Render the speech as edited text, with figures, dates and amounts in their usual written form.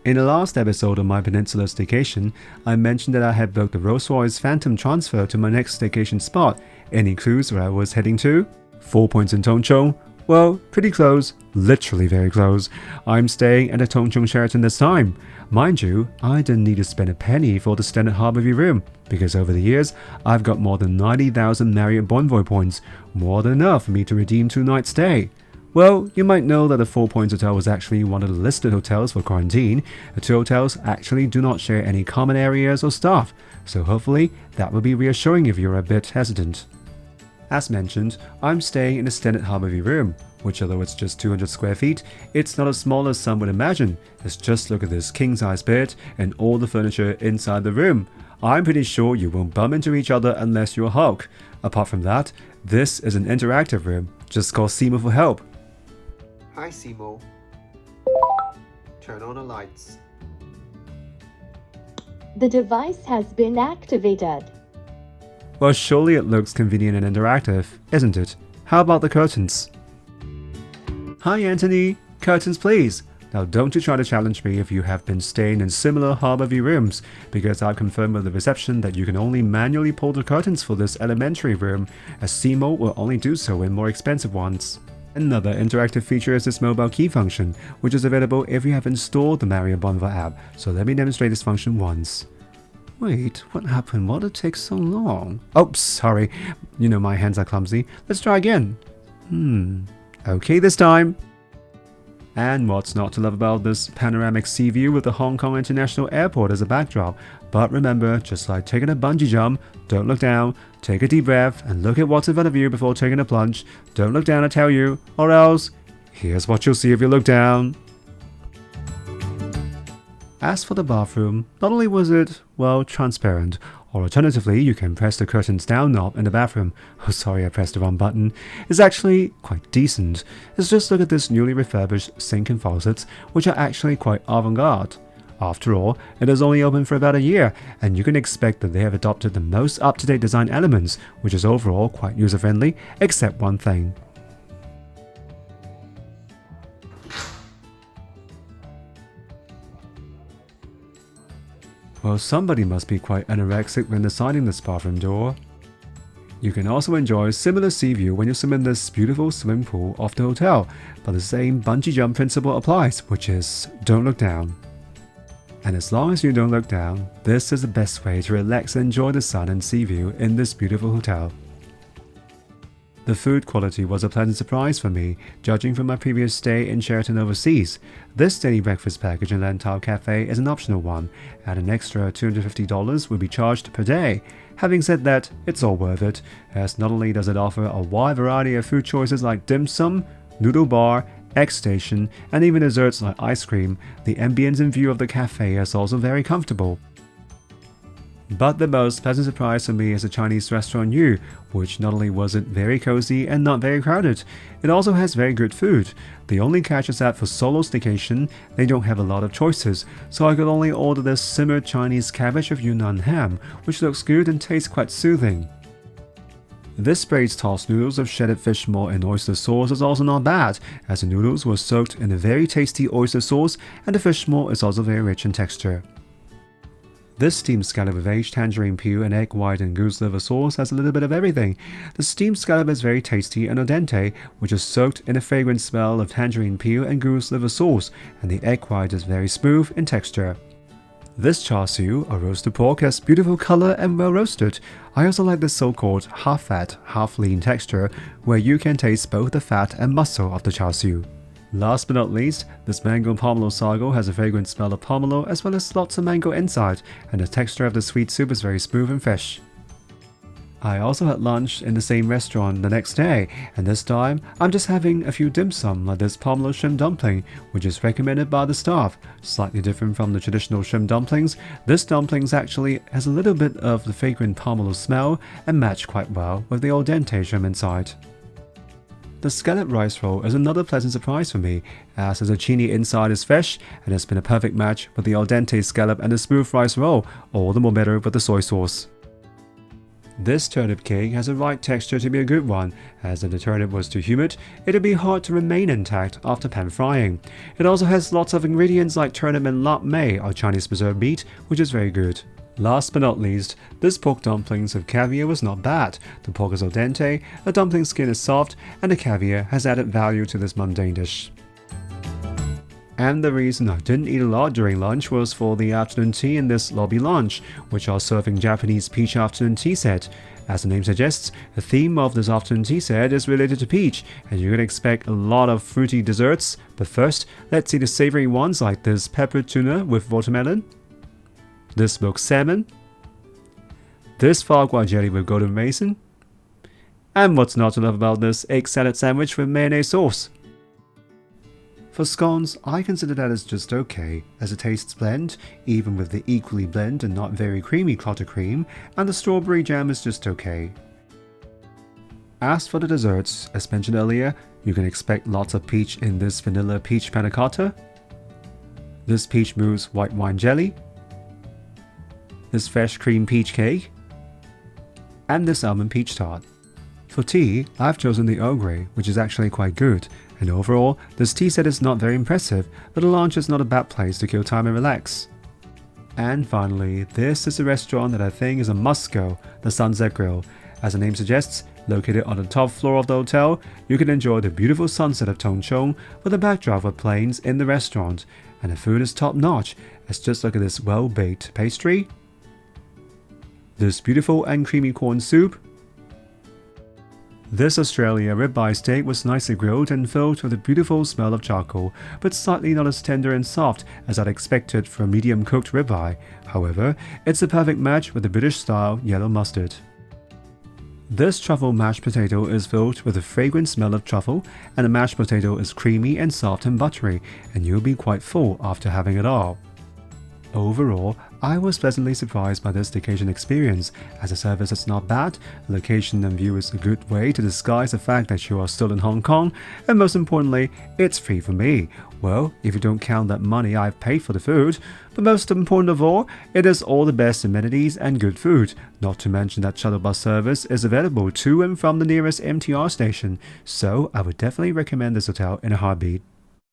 In the last episode of my Peninsula staycation, I mentioned that I had booked the Rolls Royce Phantom transfer to my next staycation spot. Any clues where I was heading to? 4 points in Tung Chung? Well, pretty close, literally very close. I'm staying at the Tung Chung Sheraton this time. Mind you, I didn't need to spend a penny for the standard Harbour room, because over the years, I've got more than 90,000 Marriott Bonvoy points, more than enough for me to redeem 2-night stay. Well, you might know that the 4 Points Hotel was actually one of the listed hotels for quarantine. The two hotels actually do not share any common areas or staff, so hopefully that will be reassuring if you're a bit hesitant. As mentioned, I'm staying in a standard Harbour room, which although it's just 200 square feet, it's not as small as some would imagine. Let's just look at this king-size bed and all the furniture inside the room. I'm pretty sure you won't bump into each other unless you're Hulk. Apart from that, this is an interactive room. Just call Simo for help. Hi Simo. Turn on the lights. The device has been activated. Well, surely it looks convenient and interactive, isn't it? How about the curtains? Hi Anthony, curtains please. Now don't you try to challenge me if you have been staying in similar Harbour rooms, because I've confirmed with the reception that you can only manually pull the curtains for this elementary room, as Simo will only do so in more expensive ones. Another interactive feature is this mobile key function, which is available if you have installed the Marriott Bonvoy app, so let me demonstrate this function once. Wait, what happened? Why did it take so long? Oh, sorry. You know my hands are clumsy. Let's try again. Okay this time. And what's not to love about this panoramic sea view with the Hong Kong International Airport as a backdrop? But remember, just like taking a bungee jump, don't look down, take a deep breath and look at what's in front of you before taking a plunge. Don't look down, I tell you, or else, here's what you'll see if you look down. As for the bathroom, not only was it, well, transparent, or alternatively, you can press the curtains down knob in the bathroom. Oh, sorry, I pressed the wrong button. It's actually quite decent. Let's just look at this newly refurbished sink and faucets, which are actually quite avant-garde. After all, it is only open for about a year, and you can expect that they have adopted the most up-to-date design elements, which is overall quite user-friendly, except one thing. Well, somebody must be quite anorexic when designing this bathroom door. You can also enjoy similar sea view when you swim in this beautiful swimming pool of the hotel, but the same bungee jump principle applies, which is don't look down. And as long as you don't look down, this is the best way to relax and enjoy the sun and sea view in this beautiful hotel. The food quality was a pleasant surprise for me, judging from my previous stay in Sheraton overseas. This daily breakfast package in Lantau Cafe is an optional one, and an extra $250 will be charged per day. Having said that, it's all worth it, as not only does it offer a wide variety of food choices like dim sum, noodle bar, egg station, and even desserts like ice cream, the ambience and view of the cafe is also very comfortable. But the most pleasant surprise for me is the Chinese restaurant-Yue, which not only wasn't very cozy and not very crowded, it also has very good food. The only catch is that for solo staycation, they don't have a lot of choices, so I could only order this simmered Chinese cabbage with Yunnan ham, which looks good and tastes quite soothing. This braised tossed noodles of shredded fish maw and oyster sauce is also not bad, as the noodles were soaked in a very tasty oyster sauce and the fish maw is also very rich in texture. This steamed scallop with aged tangerine peel and egg white and goose liver sauce has a little bit of everything. The steamed scallop is very tasty and al dente, which is soaked in a fragrant smell of tangerine peel and goose liver sauce, and the egg white is very smooth in texture. This char siu, or roasted pork, has beautiful color and well roasted. I also like the so-called half-fat, half-lean texture, where you can taste both the fat and muscle of the char siu. Last but not least, this mango pomelo sago has a fragrant smell of pomelo as well as lots of mango inside, and the texture of the sweet soup is very smooth and fresh. I also had lunch in the same restaurant the next day, and this time I'm just having a few dim sum like this pomelo shrimp dumpling, which is recommended by the staff. Slightly different from the traditional shrimp dumplings, this dumplings actually has a little bit of the fragrant pomelo smell and match quite well with the al dente shrimp inside. The scallop rice roll is another pleasant surprise for me, as the zucchini inside is fresh and has been a perfect match with the al dente scallop and the smooth rice roll, all the more better with the soy sauce. This turnip cake has the right texture to be a good one, as if the turnip was too humid, it would be hard to remain intact after pan frying. It also has lots of ingredients like turnip and lap mei, or Chinese preserved meat, which is very good. Last but not least, this pork dumplings with caviar was not bad. The pork is al dente, the dumpling skin is soft, and the caviar has added value to this mundane dish. And the reason I didn't eat a lot during lunch was for the afternoon tea in this lobby lounge, which are serving Japanese peach afternoon tea set. As the name suggests, the theme of this afternoon tea set is related to peach, and you can expect a lot of fruity desserts. But first, let's see the savory ones like this peppered tuna with watermelon, this smoked salmon, this foie gras jelly with golden raisin, and what's not to love about this egg salad sandwich with mayonnaise sauce. For scones, I consider that as just okay, as it tastes bland, even with the equally blend and not very creamy clotted cream, and the strawberry jam is just okay. As for the desserts, as mentioned earlier, you can expect lots of peach in this vanilla peach panna cotta, this peach mousse white wine jelly, this fresh cream peach cake, and this almond peach tart. For tea, I've chosen the Earl Grey, which is actually quite good, and overall, this tea set is not very impressive, but the lounge is not a bad place to kill time and relax. And finally, this is a restaurant that I think is a must-go, the Sunset Grill. As the name suggests, located on the top floor of the hotel, you can enjoy the beautiful sunset of Tung Chung with a backdrop of plains in the restaurant, and the food is top-notch, as just look at this well-baked pastry, this beautiful and creamy corn soup. This Australia ribeye steak was nicely grilled and filled with a beautiful smell of charcoal, but slightly not as tender and soft as I'd expected for a medium-cooked ribeye. However, it's a perfect match with the British-style yellow mustard. This truffle mashed potato is filled with a fragrant smell of truffle, and the mashed potato is creamy and soft and buttery, and you'll be quite full after having it all. Overall, I was pleasantly surprised by this staycation experience, as the service is not bad, the location and view is a good way to disguise the fact that you are still in Hong Kong, and most importantly, it's free for me. Well, if you don't count that money I've paid for the food. But most important of all, it has all the best amenities and good food, not to mention that shuttle bus service is available to and from the nearest MTR station, so I would definitely recommend this hotel in a heartbeat.